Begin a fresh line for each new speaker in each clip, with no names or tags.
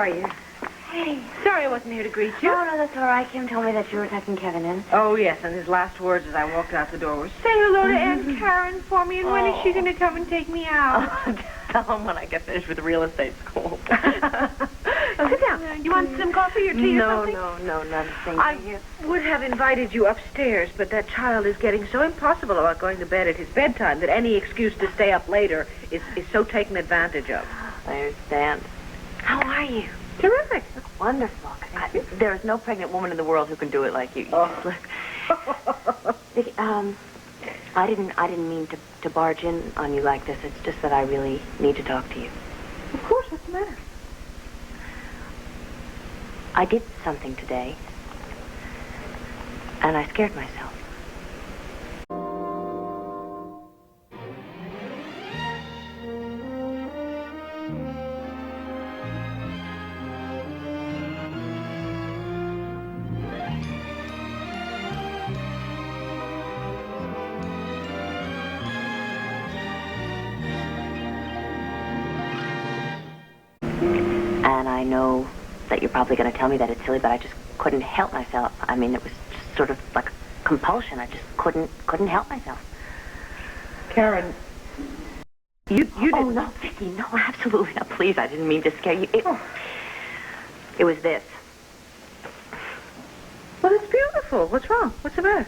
are you?
Hey.
Sorry I wasn't here to greet you.
Oh, no, that's all right. Kim told me that you were taking Kevin in.
Oh, yes, and his last words as I walked out the door were, say hello to Aunt Karen for me, and when is she going to come and take me out?
Oh, tell him when I get finished with real estate school.
Sit down. You want some coffee or tea or something?
No, nothing.
I would have invited you upstairs, but that child is getting so impossible about going to bed at his bedtime that any excuse to stay up later is so taken advantage of.
I understand. How are you?
Terrific.
Wonderful. There is no pregnant woman in the world who can do it like you.
Oh.
Vicki, I didn't mean to barge in on you like this. It's just that I really need to talk to you.
Of course. What's the matter?
I did something today, and I scared myself. And I know that you're probably going to tell me that it's silly, but I just couldn't help myself. I mean, it was just sort of like a compulsion. I just couldn't help myself.
Karen, you didn't...
Oh, no, Vicki, no, absolutely not. Please, I didn't mean to scare you. It was this.
Well, it's beautiful. What's wrong? What's the matter?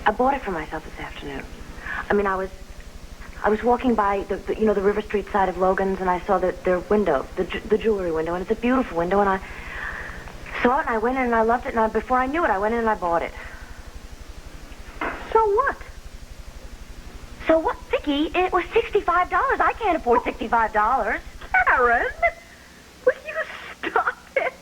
I bought it for myself this afternoon. I mean, I was walking by the River Street side of Logan's, and I saw their window, the jewelry window, and it's a beautiful window, and I saw it, and I went in, and I loved it, and before I knew it, I went in and I bought it.
So what?
So what, Vicki? It was $65. I can't afford $65.
Karen, will you stop it?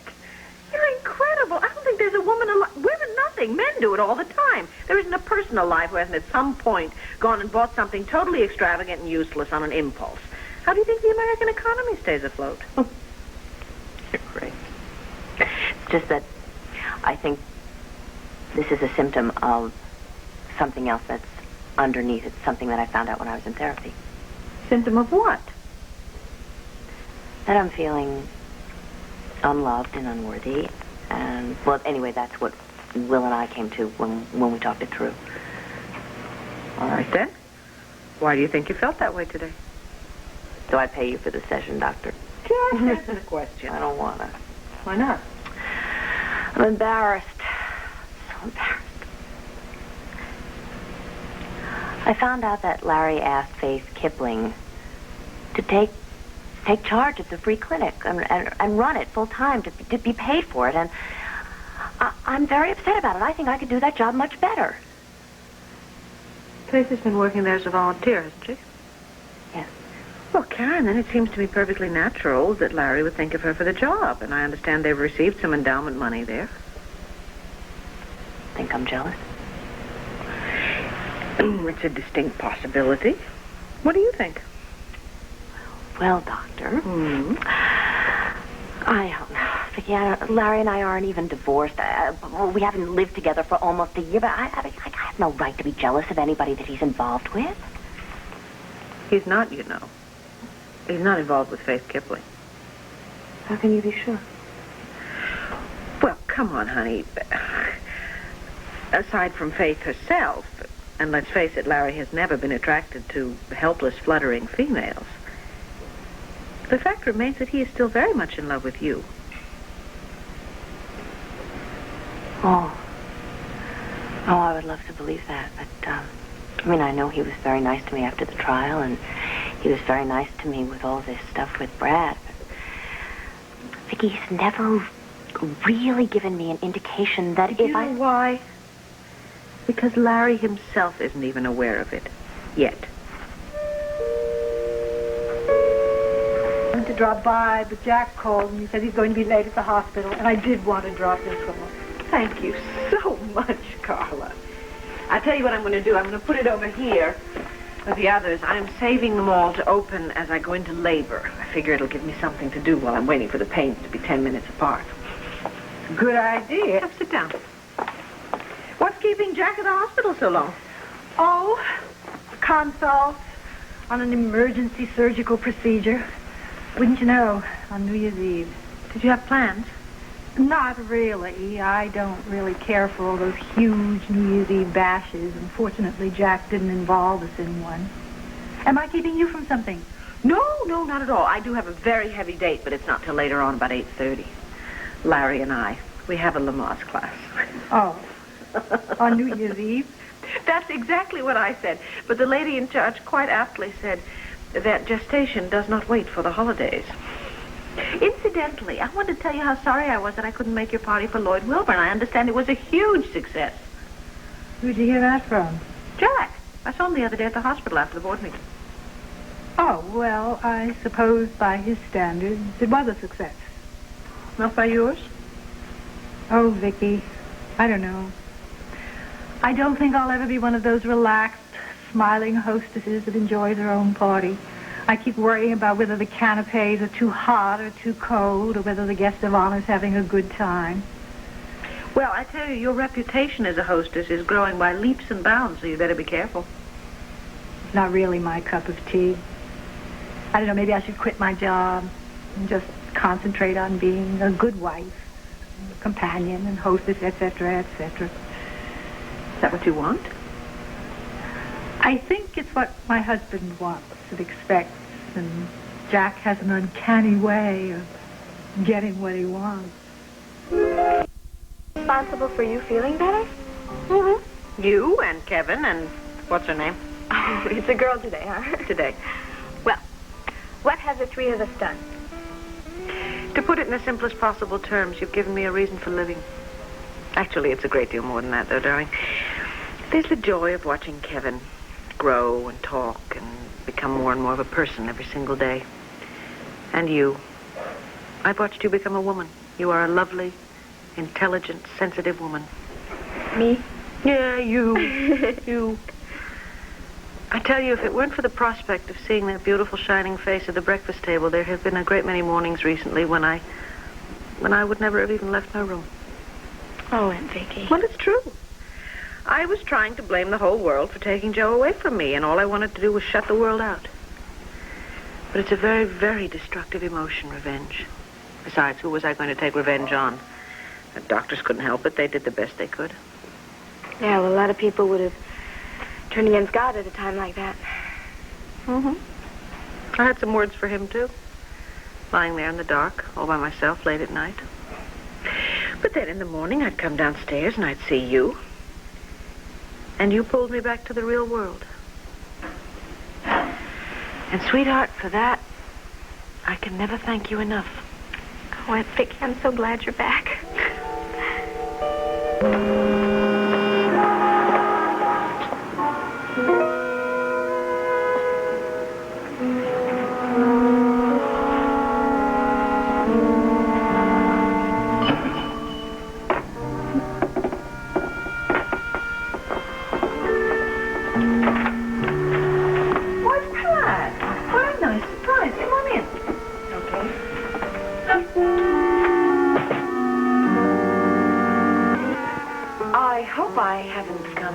You're incredible. I don't think there's a woman alive. Women, nothing. Men do it all the time. There isn't a person alive who hasn't at some point gone and bought something totally extravagant and useless on an impulse. How do you think the American economy stays afloat?
You're great. It's just that I think this is a symptom of something else that's underneath. It's something that I found out when I was in therapy.
Symptom of what?
That I'm feeling unloved and unworthy. And, well, anyway, that's what Will and I came to when we talked it through.
All right, then. Why do you think you felt that way today?
Do I pay you for the session, Doctor?
Just answer the question.
I don't want to.
Why not?
I'm embarrassed. So embarrassed. I found out that Larry asked Faith Kipling to take charge of the free clinic and run it full time, to be paid for it, and I'm very upset about it. I think I could do that job much better.
Faith has been working there as a volunteer, hasn't she?
Yes.
Well, Karen, then it seems to me perfectly natural that Larry would think of her for the job, and I understand they've received some endowment money there.
Think I'm jealous?
It's a distinct possibility. What do you think?
Well, Doctor, I don't know. Vicki, Larry and I aren't even divorced. We haven't lived together for almost a year, but I have no right to be jealous of anybody that he's involved with.
He's not, you know. He's not involved with Faith Kipling.
How can you be sure?
Well, come on, honey. Aside from Faith herself, and let's face it, Larry has never been attracted to helpless, fluttering females. The fact remains that he is still very much in love with you.
Oh, I would love to believe that, but, I mean, I know he was very nice to me after the trial, and he was very nice to me with all this stuff with Brad, but Vicki's never really given me an indication that
You know why? Because Larry himself isn't even aware of it. Yet.
I went to drop by, but Jack called and he said he's going to be late at the hospital, and I did want to drop this for him.
Thank you so much, Carla. I'll tell you what I'm going to do. I'm going to put it over here with the others. I'm saving them all to open as I go into labor. I figure it'll give me something to do while I'm waiting for the pains to be 10 minutes apart.
Good idea.
Now, sit down. What's keeping Jack at the hospital so long?
Oh, consult on an emergency surgical procedure. Wouldn't you know, on New Year's Eve.
Did you have plans?
Not really. I don't really care for all those huge New Year's Eve bashes, and fortunately Jack didn't involve us in one. Am I keeping you from something?
No, not at all. I do have a very heavy date, but it's not till later on, about 8:30. Larry and I, we have a Lamaze class.
Oh, on New Year's Eve?
That's exactly what I said. But the lady in charge quite aptly said that gestation does not wait for the holidays. Incidentally, I wanted to tell you how sorry I was that I couldn't make your party for Lloyd Wilburn. I understand it was a huge success.
Who'd you hear that from?
Jack. I saw him the other day at the hospital after the board meeting.
Oh, well, I suppose by his standards, it was a success.
Not by yours?
Oh, Vicki, I don't know. I don't think I'll ever be one of those relaxed, smiling hostesses that enjoys her own party. I keep worrying about whether the canapes are too hot or too cold, or whether the guest of honor's having a good time.
Well, I tell you, your reputation as a hostess is growing by leaps and bounds, so you better be careful.
It's not really my cup of tea. I don't know, maybe I should quit my job and just concentrate on being a good wife, companion, and hostess, etc., etc.
Is that what you want?
I think it's what my husband wants and expects, and Jack has an uncanny way of getting what he wants.
Responsible for you feeling better?
Mm-hmm. You and Kevin and what's her name?
Oh, it's a girl today, huh?
Today.
Well, what have the three of us done?
To put it in the simplest possible terms, you've given me a reason for living. Actually, it's a great deal more than that, though, darling. There's the joy of watching Kevin grow and talk and become more and more of a person every single day. And you. I've watched you become a woman. You are a lovely, intelligent, sensitive woman.
Me?
Yeah, you. You. I tell you, if it weren't for the prospect of seeing that beautiful shining face at the breakfast table, there have been a great many mornings recently when I would never have even left my room.
Oh, Aunt Vicki.
Well, it's true. I was trying to blame the whole world for taking Joe away from me, and all I wanted to do was shut the world out. But it's a very, very destructive emotion, revenge. Besides, who was I going to take revenge on? The doctors couldn't help it. They did the best they could.
Yeah, well, a lot of people would have turned against God at a time like that.
Mm-hmm. I had some words for him, too. Lying there in the dark, all by myself, late at night. But then in the morning, I'd come downstairs and I'd see you. And you pulled me back to the real world. And, sweetheart, for that, I can never thank you enough.
Oh, Aunt Vicki, I'm so glad you're back.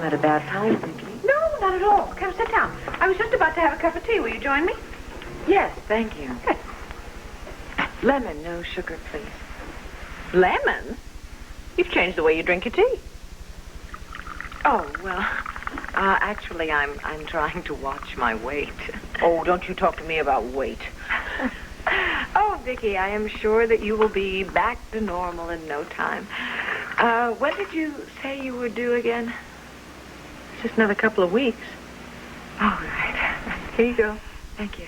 At a bad time, Vicki. No, not at all. Come, sit down. I was just about to have a cup of tea. Will you join me?
Yes, thank you.
Good.
Lemon, no sugar, please.
Lemon? You've changed the way you drink your tea.
Oh, well, actually, I'm trying to watch my weight.
Oh, don't you talk to me about weight.
Oh, Vicki, I am sure that you will be back to normal in no time. When did you say you were due again?
Just another couple of weeks.
Oh, right.
Here you go.
Thank you.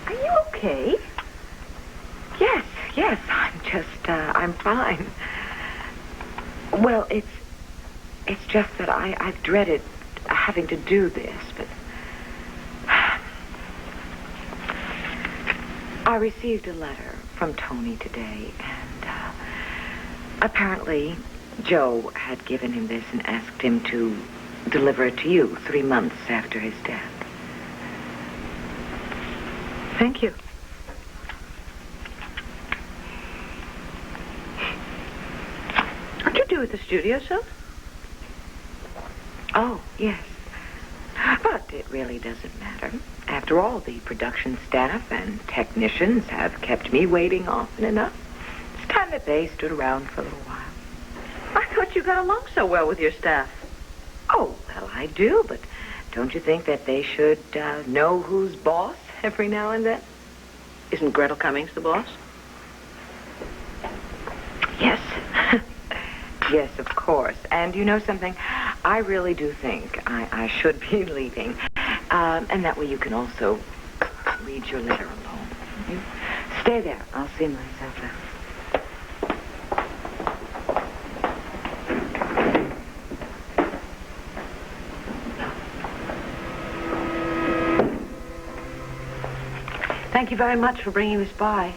Are you okay?
Yes, I'm fine. Well, it's just that I've dreaded having to do this, but I received a letter from Tony today, and apparently Joe had given him this and asked him to deliver it to you 3 months after his death.
Thank you. Aren't you due at the studio soon?
Oh, yes. But But it really doesn't matter. After all, the production staff and technicians have kept me waiting often enough. It's time that they stood around for a little while.
I thought you got along so well with your staff.
Oh, well, I do, but don't you think that they should know who's boss every now and then?
Isn't Gretel Cummings the boss?
Yes. Yes, of course. And you know something? I really do think I should be leaving. And that way you can also read your letter alone. You stay there. I'll see myself out.
Thank you very much for bringing this by.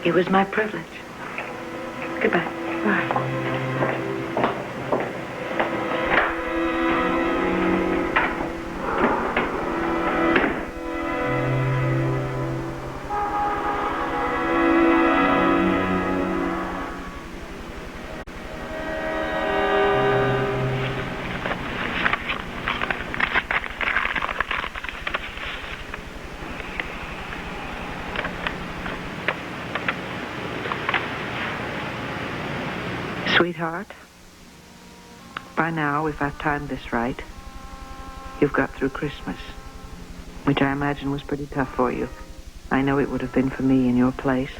It was my privilege. Goodbye.
Bye.
Sweetheart, by now, if I've timed this right, you've got through Christmas, which I imagine was pretty tough for you. I know it would have been for me in your place.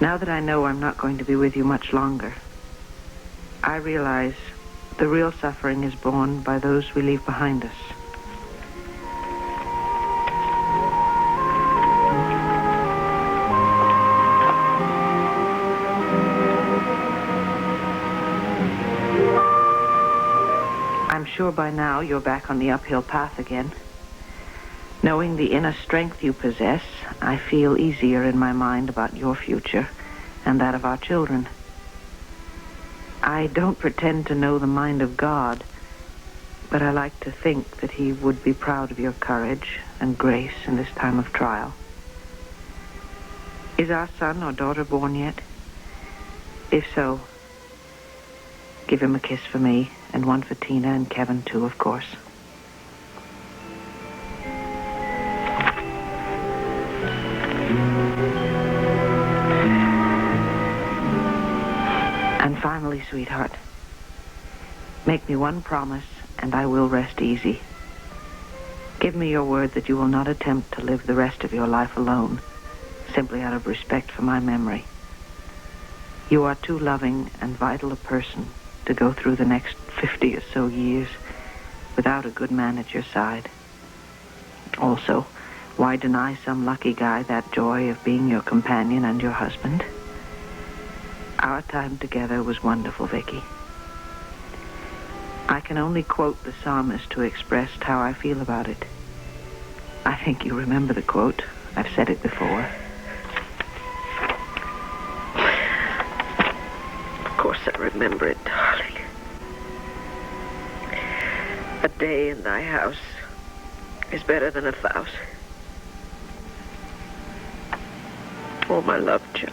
Now that I know I'm not going to be with you much longer, I realize the real suffering is borne by those we leave behind us. I'm sure by now you're back on the uphill path again. Knowing the inner strength you possess, I feel easier in my mind about your future and that of our children. I don't pretend to know the mind of God, but I like to think that he would be proud of your courage and grace in this time of trial. Is our son or daughter born yet? If so, give him a kiss for me, and one for Tina and Kevin, too, of course. And finally, sweetheart, make me one promise, and I will rest easy. Give me your word that you will not attempt to live the rest of your life alone, simply out of respect for my memory. You are too loving and vital a person to go through the next 50 or so years without a good man at your side. Also, why deny some lucky guy that joy of being your companion and your husband? Our time together was wonderful, Vicki. I can only quote the psalmist who expressed how I feel about it. I think you remember the quote. I've said it before.
Of course I remember it, darling. A day in thy house is better than 1,000. Oh, my love, Joe.